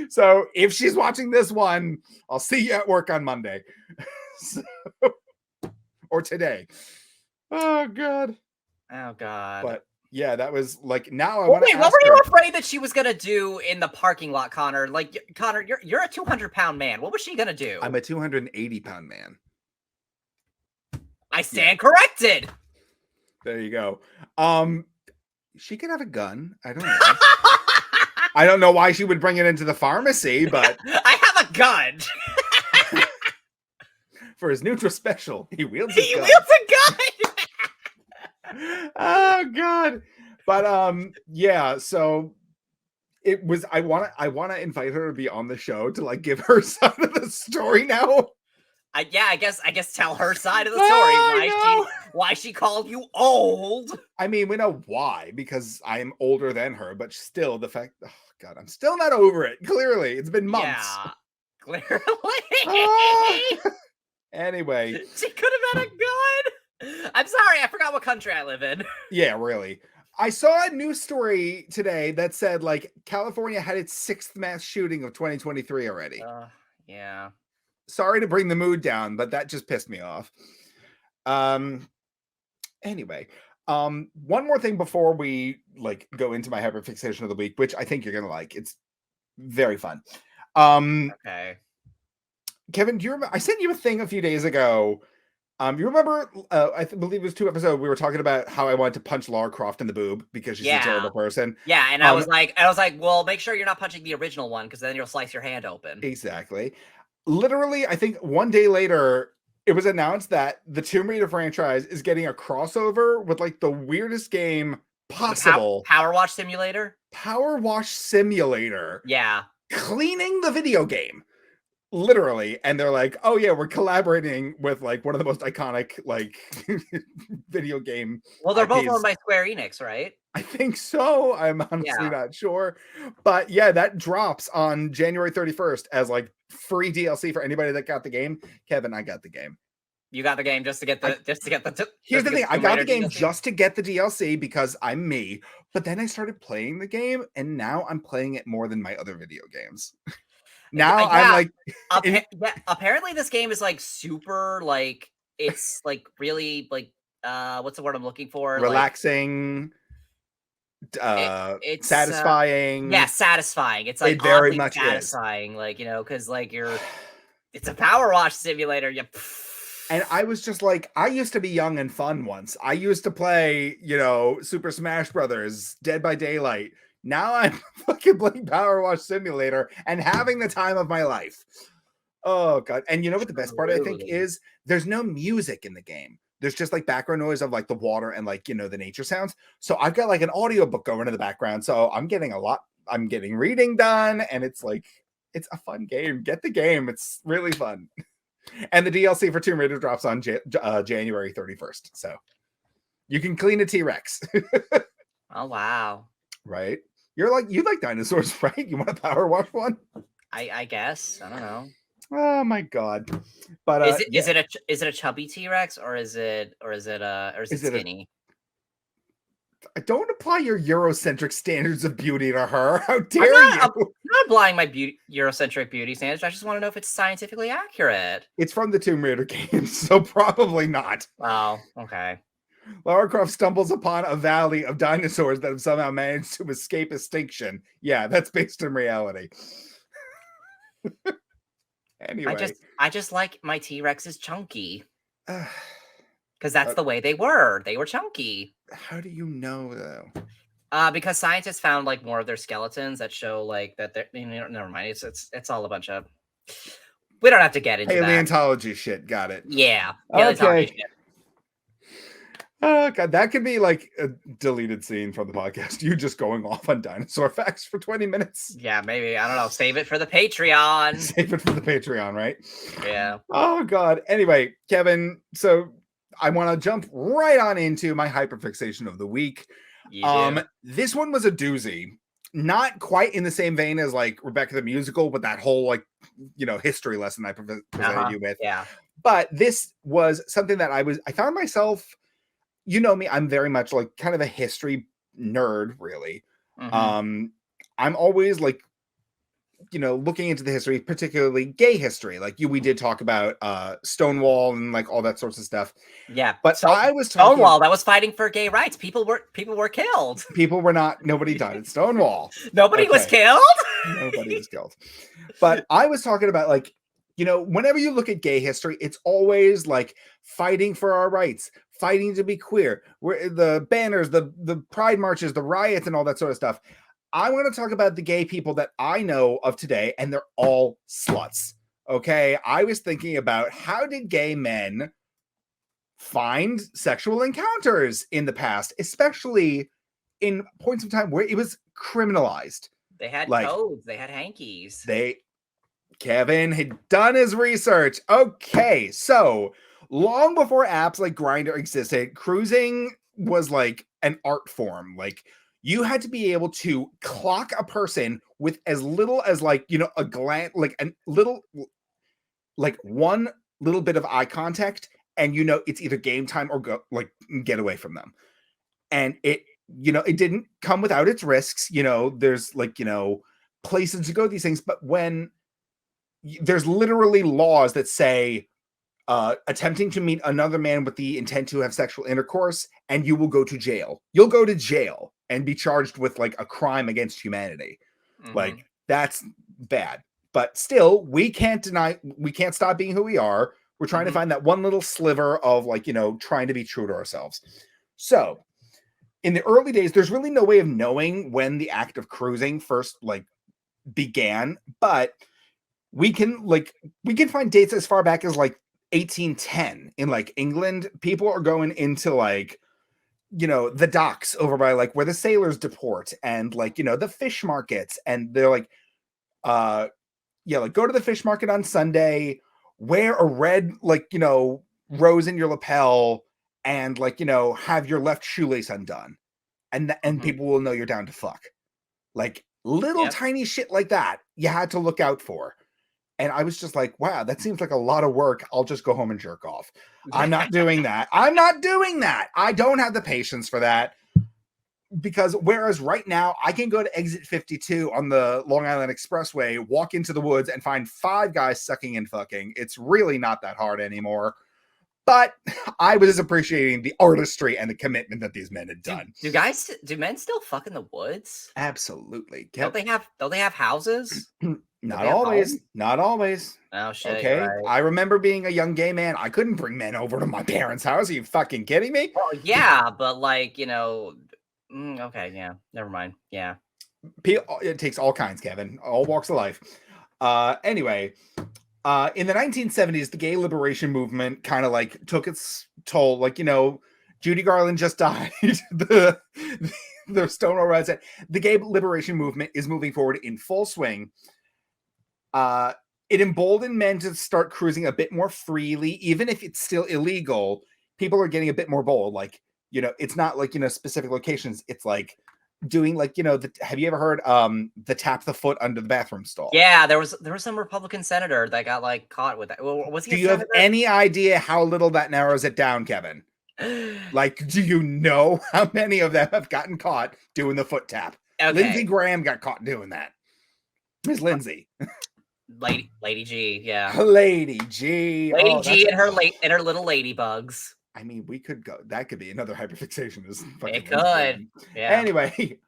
So if she's watching this one, I'll see you at work on Monday. Or today. Oh, God. Oh, God. But yeah, that was like, now I want to. Wait, what were you afraid that she was gonna do in the parking lot, Connor? Like, Connor, you're a 200-pound man. What was she gonna do? I'm a 280-pound man. I stand corrected. There you go. She could have a gun. I don't know. I don't know why she would bring it into the pharmacy, but I have a gun. For his Nutra special, he wields a gun. He wields a gun. Oh God. But yeah, so it was I want to invite her to be on the show to like give her side of the story now. I guess tell her side of the story. Why she called you old. I mean, we know why, because I'm older than her, but still the fact, oh God, I'm still not over it. Clearly, it's been months. Yeah, clearly. Anyway. She could have had a gun. I'm sorry, I forgot what country I live in. Yeah, really. I saw a news story today that said like California had its 6th mass shooting of 2023 already. Yeah. Sorry to bring the mood down, but that just pissed me off. Anyway, one more thing before we like go into my hyperfixation of the week, which I think you're gonna like. It's very fun. Okay. Kevin, do you remember? I sent you a thing a few days ago. You remember? I believe it was 2 episodes. We were talking about how I wanted to punch Lara Croft in the boob because she's a terrible person. Yeah, and I was like, well, make sure you're not punching the original one because then you'll slice your hand open. Exactly. Literally, I think one day later, it was announced that the Tomb Raider franchise is getting a crossover with like the weirdest game possible. Power Wash Simulator? Power Wash Simulator. Yeah. Cleaning the video game. Literally. And they're like, oh yeah, we're collaborating with like one of the most iconic like video game. Well, they're both owned by Square Enix, right? I think so. I'm honestly not sure. But yeah, that drops on January 31st as like free DLC for anybody that got the game. Kevin, I got the game. You got the game just to get the Here's the thing, I got the game just to get the DLC because I'm me. But then I started playing the game and now I'm playing it more than my other video games. Now I'm like apparently this game is like super like it's like really like what's the word I'm looking for? Relaxing. Like, it's satisfying. Satisfying. It's like it very much satisfying, is. Like, you know, because like it's a power wash simulator. And I was just like, I used to be young and fun once. I used to play, you know, Super Smash Brothers, Dead by Daylight. Now I'm fucking playing Power Wash Simulator and having the time of my life. Oh God. And you know what the best part I think is? There's no music in the game. There's just like background noise of like the water and like, you know, the nature sounds. So I've got like an audiobook going in the background. So I'm getting reading done and it's like, it's a fun game. Get the game. It's really fun. And the DLC for Tomb Raider drops on January 31st. So you can clean a T-Rex. Oh, wow. Right. You like dinosaurs, right? You want a power wash one? I guess. I don't know. Oh my God. But is it a chubby T-Rex or is it skinny? Don't apply your Eurocentric standards of beauty to her. How dare you? I'm not applying my Eurocentric beauty standards. I just want to know if it's scientifically accurate. It's from the Tomb Raider games, so probably not. Oh, okay. Lara Croft stumbles upon a valley of dinosaurs that have somehow managed to escape extinction. Yeah, that's based in reality. Anyway. I just like my T-Rexes chunky. Because that's the way they were. They were chunky. How do you know, though? Because scientists found like more of their skeletons that show like that they're never mind. It's all a bunch of we don't have to get into paleontology shit. Got it. Yeah. Okay. Shit. Oh God, that could be like a deleted scene from the podcast. You just going off on dinosaur facts for 20 minutes. Yeah, maybe. I don't know. Save it for the Patreon. Save it for the Patreon, right? Yeah. Oh God. Anyway, Kevin, so I want to jump right on into my hyperfixation of the week. This one was a doozy. Not quite in the same vein as like Rebecca the Musical, but that whole like, you know, history lesson I presented you with. Yeah. But this was something that I found myself, you know me, I'm very much like kind of a history nerd, really. Mm-hmm. I'm always like, you know, looking into the history, particularly gay history. Like we did talk about Stonewall and like all that sorts of stuff. Yeah, but I was talking Stonewall that was fighting for gay rights. People were killed. People were not. Nobody died at Stonewall. Nobody was killed. Nobody was killed. But I was talking about like you know, whenever you look at gay history, it's always like fighting for our rights, fighting to be queer. Where the banners, the pride marches, the riots, and all that sort of stuff. I want to talk about the gay people that I know of today, and they're all sluts. Okay, I was thinking about how did gay men find sexual encounters in the past, especially in points of time where it was criminalized. They had codes, they had hankies. Kevin had done his research. Okay, so long before apps like Grindr existed, cruising was like an art form. Like you had to be able to clock a person with as little as like, you know, a glance, like a little, like one little bit of eye contact, and you know it's either game time or go like get away from them. And it, you know, it didn't come without its risks. You know, there's like, you know, places to go, these things, but when there's literally laws that say attempting to meet another man with the intent to have sexual intercourse, and you will go to jail. You'll go to jail and be charged with like a crime against humanity. Like that's bad. But still, we can't stop being who we are. We're trying to find that one little sliver of like, you know, trying to be true to ourselves. So in the early days, there's really no way of knowing when the act of cruising first like began, but we can find dates as far back as like 1810 in like England. People are going into like, you know, the docks over by like where the sailors deport, and like, you know, the fish markets, and they're like like go to the fish market on Sunday, wear a red like, you know, rose in your lapel, and like, you know, have your left shoelace undone, and people will know you're down to fuck. Like little tiny shit like that you had to look out for. And I was just like, wow, that seems like a lot of work. I'll just go home and jerk off. I'm not doing that. I'm not doing that. I don't have the patience for that. Because whereas right now I can go to exit 52 on the Long Island Expressway, walk into the woods, and find 5 guys sucking and fucking. It's really not that hard anymore. But I was appreciating the artistry and the commitment that these men had done. Do men still fuck in the woods? Absolutely. Don't they have houses? Not always. Not always. Oh shit. Okay. Right. I remember being a young gay man. I couldn't bring men over to my parents' house. Are you fucking kidding me? Well, yeah, but like, you know, okay, yeah, never mind. Yeah. It takes all kinds, Kevin. All walks of life. Anyway, in the 1970s, the gay liberation movement kind of like took its toll. Like, you know, Judy Garland just died. the Stonewall Riots. The gay liberation movement is moving forward in full swing. It emboldened men to start cruising a bit more freely, even if it's still illegal. People are getting a bit more bold. Like, you know, it's not like, you know, specific locations. It's like doing like, you know, have you ever heard the tap the foot under the bathroom stall? Yeah, there was some Republican senator that got like caught with that. Was he? Do you have any idea how little that narrows it down, Kevin? Like, do you know how many of them have gotten caught doing the foot tap? Okay. Lindsey Graham got caught doing that. Miss Lindsay. Lady G, yeah. Lady G. Lady G and her little ladybugs. I mean, we could go. That could be another hyperfixation. It could. Yeah. Anyway,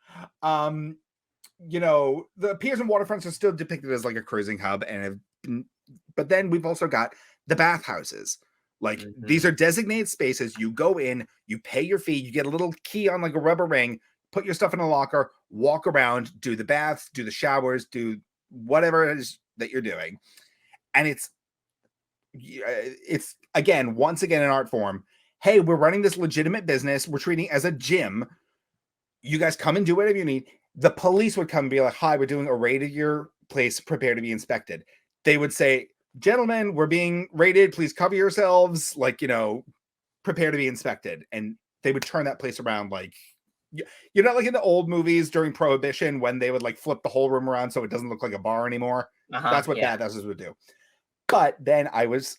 you know, the piers and waterfronts are still depicted as like a cruising hub, but then we've also got the bathhouses. Like these are designated spaces. You go in, you pay your fee, you get a little key on like a rubber ring, put your stuff in a locker, walk around, do the baths, do the showers, do whatever it is that you're doing. And it's again, once again, an art form. Hey, we're running this legitimate business. We're treating it as a gym. You guys come and do whatever you need. The police would come and be like, hi, we're doing a raid of your place. Prepare to be inspected. They would say, gentlemen, we're being raided. Please cover yourselves. Like, you know, prepare to be inspected. And they would turn that place around. Like, you're not like in the old movies during Prohibition when they would like flip the whole room around so it doesn't look like a bar anymore. That's what bathhouses would do. But then I was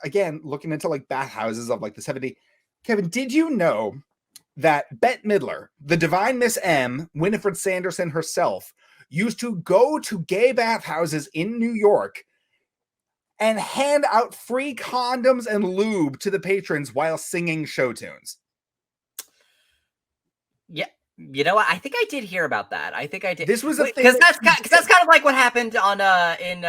again looking into like bathhouses of like the 70s. Kevin, did you know that Bette Midler, the divine Miss M, Winifred Sanderson herself, used to go to gay bathhouses in New York and hand out free condoms and lube to the patrons while singing show tunes? Yeah. You know what? I think I did hear about that. I think I did. This was a thing because that's kind of like what happened on in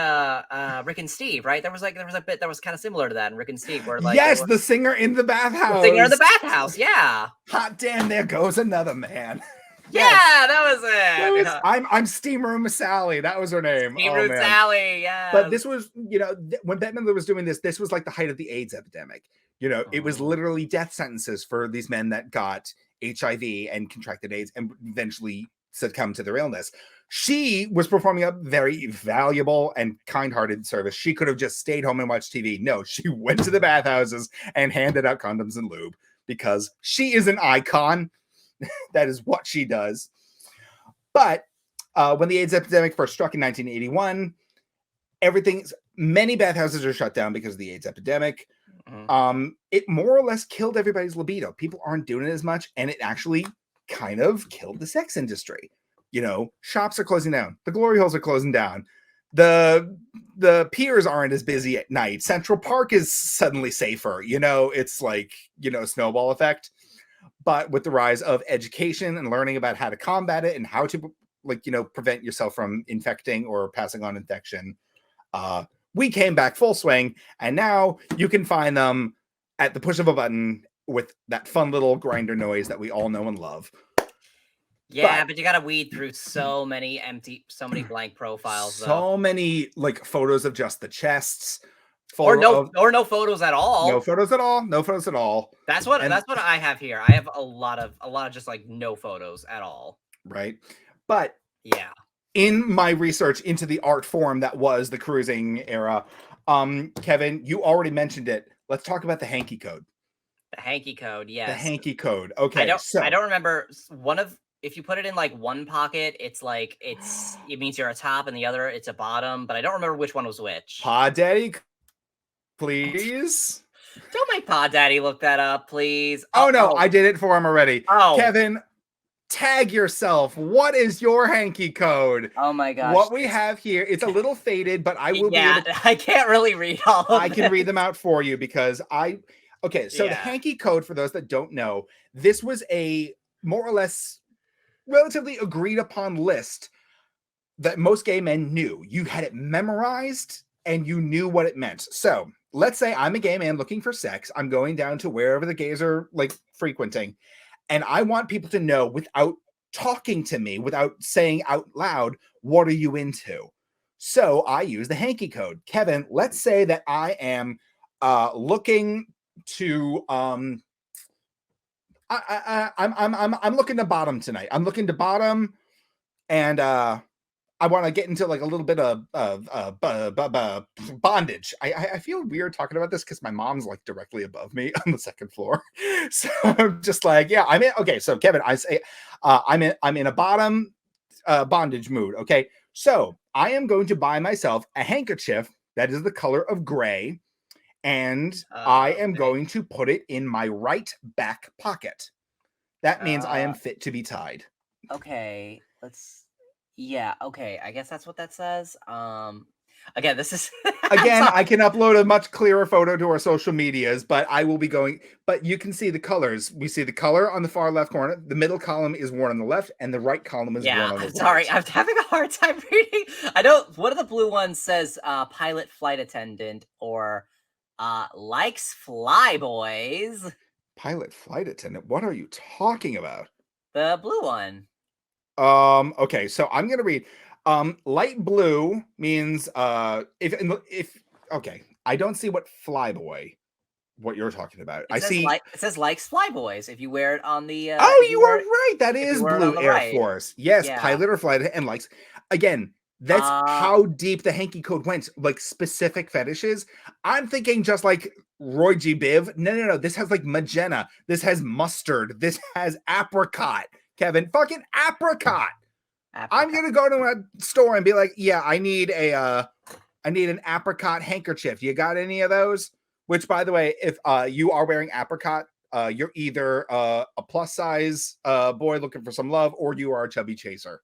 Rick and Steve, right? There was a bit that was kind of similar to that in Rick and Steve, where like the singer in the bathhouse. The singer in the bathhouse, yeah. Hot damn! There goes another man. Yeah, that was it. Yeah. I'm Steam Room Sally. That was her name. Steam Room Sally, yeah. But this was, when Bette Midler was doing this was like the height of the AIDS epidemic. It was literally death sentences for these men that got HIV and contracted AIDS and eventually succumbed to their illness. She was performing a very valuable and kind-hearted service. She could have just stayed home and watched TV. No, she went to the bathhouses and handed out condoms and lube because she is an icon. That is what she does. But when the AIDS epidemic first struck in 1981, many bathhouses are shut down because of the AIDS epidemic. It more or less killed everybody's libido. People aren't doing it as much, and it actually kind of killed the sex industry. Shops are closing down. The glory holes are closing down. The piers aren't as busy at night. Central Park is suddenly safer. It's like, snowball effect. But with the rise of education and learning about how to combat it and how to, prevent yourself from infecting or passing on infection, we came back full swing. And now you can find them at the push of a button with that fun little grinder noise that we all know and love. Yeah, but you got to weed through so many blank profiles. So many photos of just the chests. Or no photos at all. No photos at all. No photos at all. That's what I have here. I have a lot of just no photos at all. Right. But yeah, in my research into the art form that was the cruising era, Kevin, you already mentioned it. Let's talk about the hanky code. The hanky code, yes. The hanky code. Okay. I don't remember if you put it in one pocket, it means you're a top, and the other it's a bottom, but I don't remember which one was which. Pod Daddy, please. Don't make Pod Daddy look that up, please. Oh no, I did it for him already. Oh, Kevin, tag yourself. What is your hanky code? Oh my gosh. What we have here, it's a little faded, but I will be able to, I can't really read all of I can read them out for you because the hanky code, for those that don't know, this was a more or less relatively agreed upon list that most gay men knew. You had it memorized and you knew what it meant. So let's say I'm a gay man looking for sex. I'm going down to wherever the gays are frequenting. And I want people to know without talking to me, without saying out loud, what are you into? So I use the hanky code. Kevin, let's say that I am looking to I'm looking to bottom tonight. I'm looking to bottom, and I want to get into a little bit of bondage. I feel weird talking about this because my mom's directly above me on the second floor. So I'm just I'm in. Okay, so Kevin, I say I'm in a bottom bondage mood. Okay, so I am going to buy myself a handkerchief that is the color of gray. And I am going to put it in my right back pocket. That means I am fit to be tied. Okay, okay. I guess that's what that says. Again, this is I can upload a much clearer photo to our social medias, but I will be going. But you can see the colors. We see the color on the far left corner. The middle column is worn on the left, and the right column is worn on the right. Sorry, I'm having a hard time reading. I don't. One of the blue ones says pilot, flight attendant, or likes flyboys. Pilot, flight attendant. What are you talking about? The blue one. Okay, so I'm gonna read. Light blue means if okay, I don't see what you're talking about. I see it says likes flyboys if you wear it on the you are right. That is Blue Air Force. Yes, pilot or flight and likes. Again, that's how deep the hanky code went, specific fetishes. I'm thinking just Roy G. Biv. No. This has magenta. This has mustard. This has apricot. Kevin, fucking apricot. I'm gonna go to a store and be yeah, I need an apricot handkerchief. You got any of those? Which, by the way, if you are wearing apricot, you're either a plus size boy looking for some love, or you are a chubby chaser.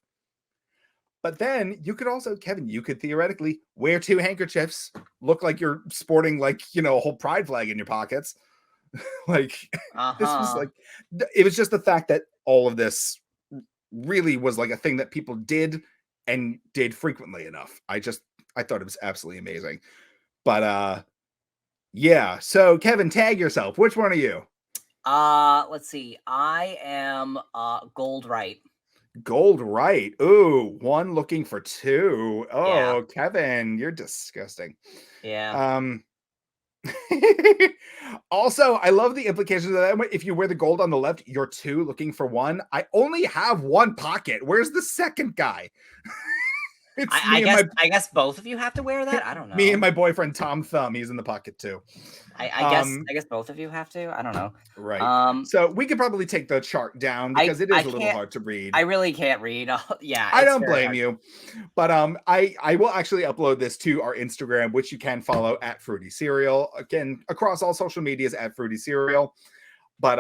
But then you could also, Kevin, you could theoretically wear two handkerchiefs, look like you're sporting a whole pride flag in your pockets. This was it was just the fact that all of this really was like a thing that people did and did frequently enough. I thought it was absolutely amazing. But yeah. So Kevin, tag yourself. Which one are you? Let's see. I am gold right. Gold right. Ooh, one looking for two. Oh, Yeah. Kevin, you're disgusting. Yeah. Also, I love the implications of that. If you wear the gold on the left, you're two looking for one. I only have one pocket. Where's the second guy? I guess both of you have to wear that. I don't know. Me and my boyfriend Tom Thumb. He's in the pocket too. I guess both of you have to. I don't know. Right. So we could probably take the chart down because it is a little hard to read. I really can't read. Yeah. I don't blame you. But I will actually upload this to our Instagram, which you can follow at Fruity Cereal. Again, across all social medias at Fruity Cereal. But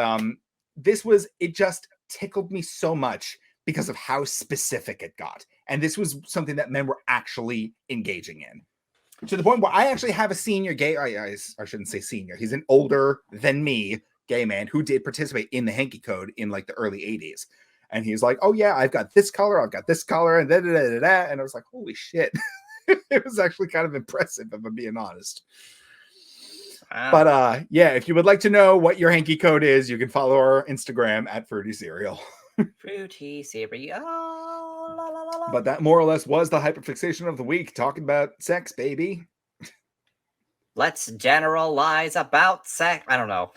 it just tickled me so much because of how specific it got. And this was something that men were actually engaging in. To the point where I actually have a senior gay, I shouldn't say senior, he's an older than me gay man who did participate in the hanky code in like the early 80s. And he's like, oh yeah, I've got this color, and da da da da. And I was like, holy shit. It was actually kind of impressive, if I'm being honest. Wow. But yeah, if you would like to know what your hanky code is, you can follow our Instagram at Fruity Cereal. Fruity Cereal. Oh, la, la, la, la. But that more or less was the hyperfixation of the week, talking about sex, baby. Let's generalize about sex. I don't know.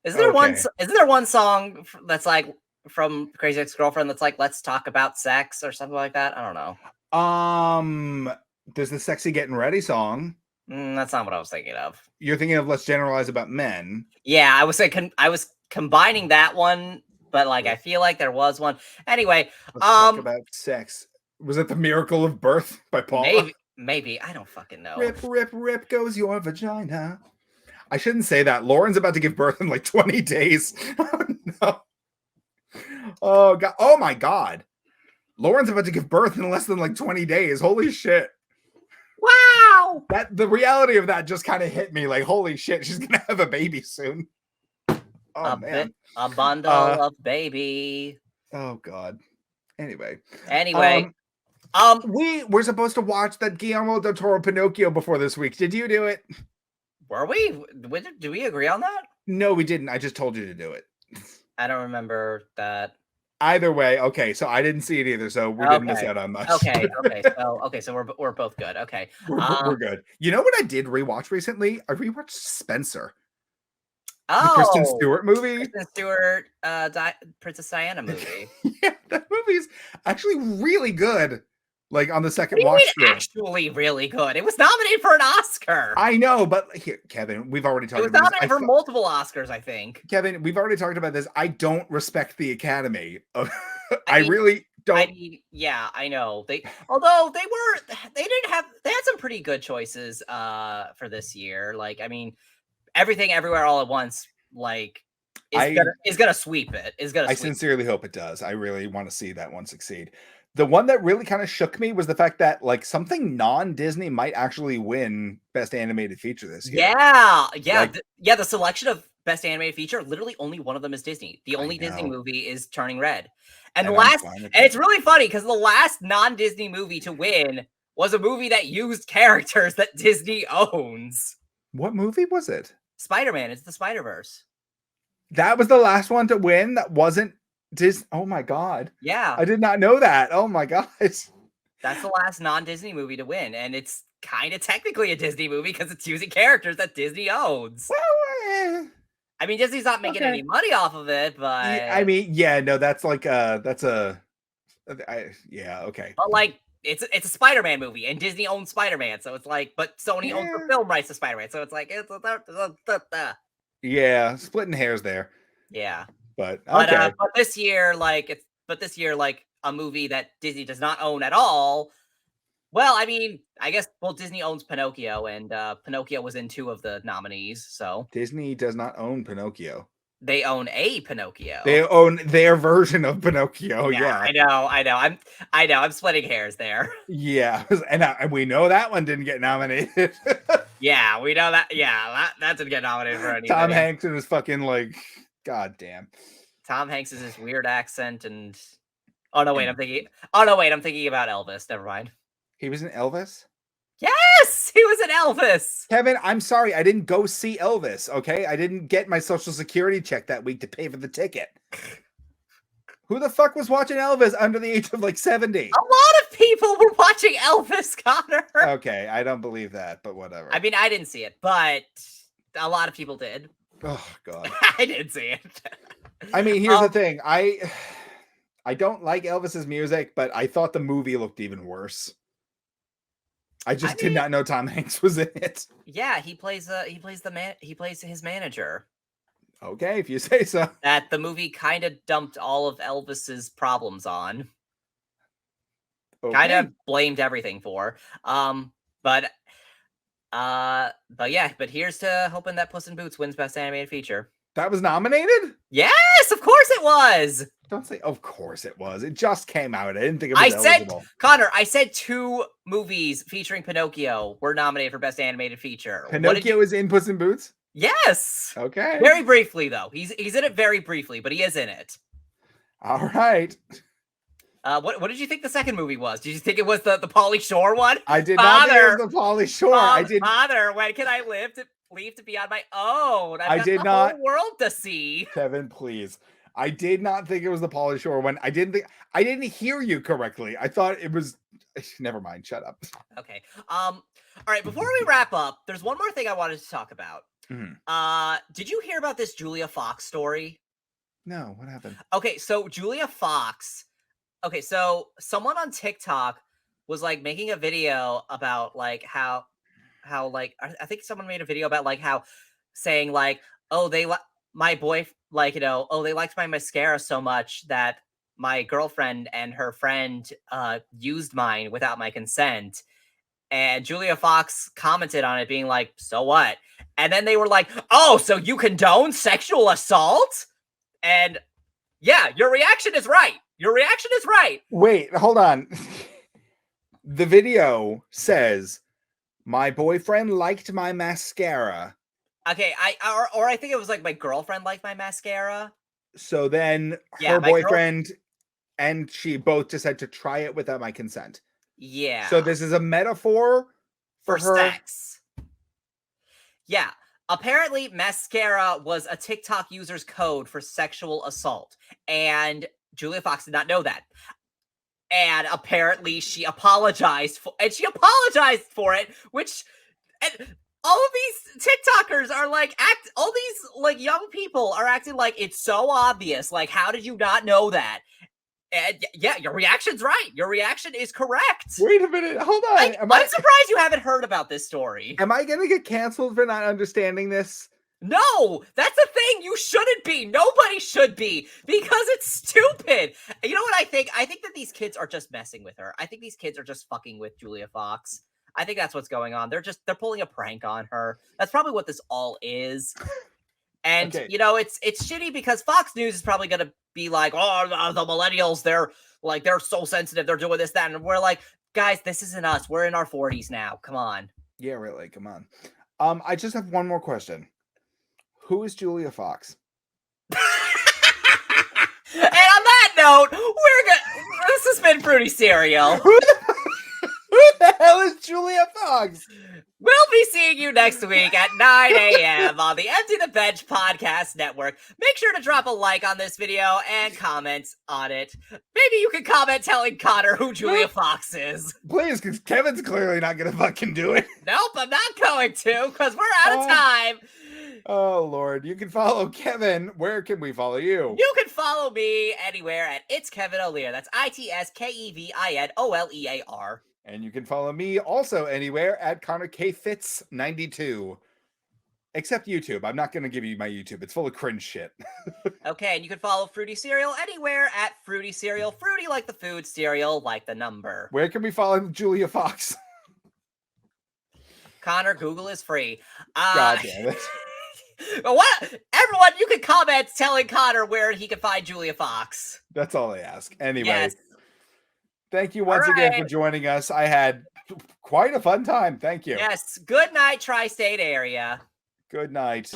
Is there one song that's like from Crazy Ex-Girlfriend that's like, let's talk about sex or something like that? I don't know. There's the Sexy Getting Ready song. That's not what I was thinking of. You're thinking of Let's Generalize About Men. Yeah, I was combining that one, but like I feel like there was one. Anyway, let's talk about sex. Was it The Miracle of Birth by Paula? Maybe. I don't fucking know. Rip, rip, rip goes your vagina. I shouldn't say that. Lauren's about to give birth in like 20 days. Oh, no. Oh, God. Oh, my God. Lauren's about to give birth in less than like 20 days. Holy shit. Wow. The reality of that just kind of hit me like, holy shit, she's going to have a baby soon. Oh, man. A bundle of baby. Oh, God. Anyway. We're supposed to watch that Guillermo del Toro Pinocchio before this week. Did you do it? Were we? Do we agree on that? No, we didn't. I just told you to do it. I don't remember that. Either way, okay. So I didn't see it either. So we didn't miss out on much. Okay. So we're both good. Okay. We're good. You know what I did rewatch recently? I rewatched Spencer. Oh, the Kristen Stewart movie. Kristen Stewart, Princess Diana movie. Yeah, that movie's actually really good. Like on the second watch through. Actually really good. It was nominated for an Oscar. I know, but here, Kevin, we've already talked about this. It was nominated for multiple Oscars, I think. Kevin, we've already talked about this. I don't respect the Academy. I really don't. Yeah, I know. They had some pretty good choices for this year. Like, I mean, Everything Everywhere All at Once, like, is gonna sweep it. I sincerely hope it does. I really want to see that one succeed. The one that really kind of shook me was the fact that like something non-Disney might actually win Best Animated Feature this year. Yeah. The selection of Best Animated Feature, literally only one of them is Disney. The only Disney movie is Turning Red. And it's really funny because the last non-Disney movie to win was a movie that used characters that Disney owns. What movie was it? Spider-Man. It's the Spider-Verse. That was the last one to win that wasn't Disney. Oh my God. Yeah. I did not know that. Oh my gosh. That's the last non-Disney movie to win. And it's kind of technically a Disney movie because it's using characters that Disney owns. Well, I mean, Disney's not making any money off of it, but I mean, yeah, no, that's like okay. But like it's a Spider-Man movie and Disney owns Spider-Man, so it's like, but Sony owns the film rights to Spider-Man, so it's like yeah, splitting hairs there. Yeah. But this year, like a movie that Disney does not own at all. Well, I mean, I guess Disney owns Pinocchio, and Pinocchio was in 2 of the nominees. So Disney does not own Pinocchio. They own a Pinocchio. They own their version of Pinocchio. Yeah. I know. I'm splitting hairs there. Yeah, and we know that one didn't get nominated. Yeah, we know that. Yeah, that didn't get nominated for anything. Tom Hanks and his fucking like, God damn. Tom Hanks is his weird accent, and Oh no, wait, I'm thinking. Oh no, wait, I'm thinking about Elvis. Never mind. He was in Elvis? Yes, he was in Elvis. Kevin, I'm sorry, I didn't go see Elvis. Okay, I didn't get my Social Security check that week to pay for the ticket. Who the fuck was watching Elvis under the age of like 70? A lot of people were watching Elvis, Connor. Okay, I don't believe that, but whatever. I mean, I didn't see it, but a lot of people did. Oh God, I didn't see it. I mean, here's the thing. I don't like Elvis's music, but I thought the movie looked even worse. I did not know Tom Hanks was in it. Yeah, he plays his manager. Okay, if you say so. That the movie kind of dumped all of Elvis's problems on. Okay. Kind of blamed everything for. But here's to hoping that Puss in Boots wins Best Animated Feature. That was nominated? Yes, of course it was. Don't say of course it was. It just came out. I didn't think it was eligible. Connor, I said 2 movies featuring Pinocchio were nominated for Best Animated Feature. Pinocchio is in Puss in Boots? Yes. Okay. Very briefly, though. He's in it very briefly, but he is in it. All right. What did you think the second movie was? Did you think it was the Pauly Shore one? I did not think it was the Pauly Shore. I did. Father, when can I leave to be on my own? I did not. Whole world to see. Kevin, please. I did not think it was the Pauly Shore one. I didn't hear you correctly. I thought it was. Never mind. Shut up. Okay. All right. Before we wrap up, there's one more thing I wanted to talk about. Mm-hmm. Did you hear about this Julia Fox story? No. What happened? Okay. So Julia Fox. Okay. So someone on TikTok was like making a video about like how like I think someone made a video about like how saying like, oh, my boy, like, you know, oh, they liked my mascara so much that my girlfriend and her friend used mine without my consent. And Julia Fox commented on it being like, so what? And then they were like, oh, so you condone sexual assault? And yeah, your reaction is right. Your reaction is right. Wait, hold on. The video says, my boyfriend liked my mascara. Okay, I think it was like my girlfriend liked my mascara. So then her boyfriend and she both decided to try it without my consent. Yeah. So this is a metaphor for her? Sex. Yeah. Apparently, mascara was a TikTok user's code for sexual assault. And Julia Fox did not know that. And apparently she apologized for it, which and all of these TikTokers are like all these like young people are acting like it's so obvious. Like, how did you not know that? And yeah, your reaction's right. Your reaction is correct. Wait a minute. Hold on. I'm surprised you haven't heard about this story. Am I going to get canceled for not understanding this? No, that's the thing. You shouldn't be. Nobody should be because it's stupid. You know what I think? I think that these kids are just messing with her. I think these kids are just fucking with Julia Fox. I think that's what's going on. They're pulling a prank on her. That's probably what this all is. And okay. You know, it's shitty because Fox News is probably going to be like, oh, the millennials, they're so sensitive. They're doing this, that. And we're like, guys, this isn't us. We're in our 40s now. Come on. Yeah, really. Come on. I just have one more question. Who is Julia Fox? And on that note, this has been Fruity Cereal. Who the hell is Julia Fox? We'll be seeing you next week at 9 a.m. on the Empty the Bench Podcast Network. Make sure to drop a like on this video and comment on it. Maybe you can comment telling Connor who Julia Fox is. Please, because Kevin's clearly not going to fucking do it. Nope, I'm not going to, because we're out of time. Oh, Lord. You can follow Kevin. Where can we follow you? You can follow me anywhere at It's Kevin O'Lear. That's ITSKEVINOLEAR. And you can follow me also anywhere at Connor K. Fitz 92. Except YouTube. I'm not going to give you my YouTube. It's full of cringe shit. Okay, and you can follow Fruity Cereal anywhere at Fruity Cereal. Fruity like the food, cereal like the number. Where can we follow Julia Fox? Connor, Google is free. God damn it. What? Everyone, you can comment telling Connor where he can find Julia Fox. That's all I ask. Anyway. Yes. Thank you once again for joining us. I had quite a fun time. Thank you. Yes. Good night, tri-state area. Good night.